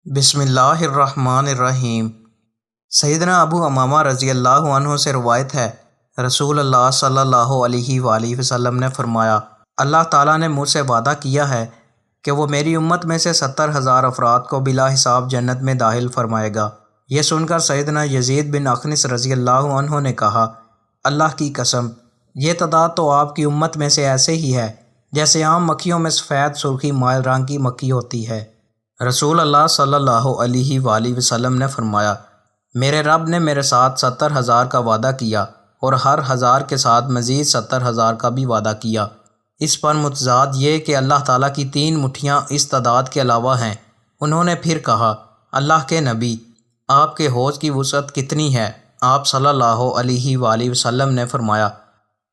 بسم اللہ الرحمن الرحیم۔ سیدنا ابو امامہ رضی اللہ عنہ سے روایت ہے، رسول اللہ صلی اللہ علیہ وآلہ وسلم نے فرمایا، اللہ تعالیٰ نے مجھ سے وعدہ کیا ہے کہ وہ میری امت میں سے 70,000 افراد کو بلا حساب جنت میں داخل فرمائے گا۔ یہ سن کر سیدنا یزید بن اخنس رضی اللہ عنہ نے کہا، اللہ کی قسم، یہ تعداد تو آپ کی امت میں سے ایسے ہی ہے جیسے عام مکھیوں میں سفید سرخی مائل رنگ کی مکھی ہوتی ہے۔ رسول اللہ صلی اللہ علیہ وآلہ وسلم نے فرمایا، میرے رب نے میرے ساتھ 70,000 کا وعدہ کیا اور ہر 1000 کے ساتھ مزید 70,000 کا بھی وعدہ کیا۔ اس پر متضاد یہ کہ اللہ تعالیٰ کی 3 مٹھیاں اس تعداد کے علاوہ ہیں۔ انہوں نے پھر کہا، اللہ کے نبی، آپ کے حوض کی وسعت کتنی ہے؟ آپ صلی اللہ علیہ وآلہ وسلم نے فرمایا،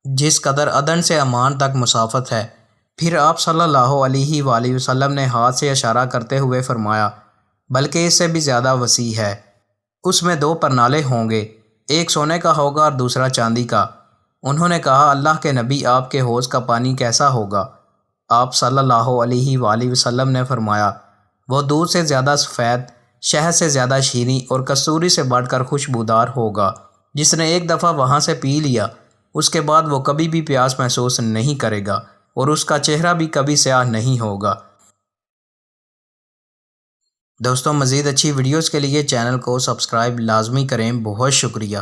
جس قدر عدن سے عمان تک مسافت ہے۔ پھر آپ صلی اللہ علیہ وآلہ وسلم نے ہاتھ سے اشارہ کرتے ہوئے فرمایا، بلکہ اس سے بھی زیادہ وسیع ہے۔ اس میں 2 پرنالے ہوں گے، ایک سونے کا ہوگا اور دوسرا چاندی کا۔ انہوں نے کہا، اللہ کے نبی، آپ کے حوض کا پانی کیسا ہوگا؟ آپ صلی اللہ علیہ وآلہ وسلم نے فرمایا، وہ دودھ سے زیادہ سفید، شہد سے زیادہ شیریں اور کستوری سے بڑھ کر خوشبودار ہوگا۔ جس نے ایک دفعہ وہاں سے پی لیا، اس کے بعد وہ کبھی بھی پیاس محسوس نہیں کرے گا اور اس کا چہرہ بھی کبھی سیاہ نہیں ہوگا۔ دوستوں، مزید اچھی ویڈیوز کے لیے چینل کو سبسکرائب لازمی کریں۔ بہت شکریہ۔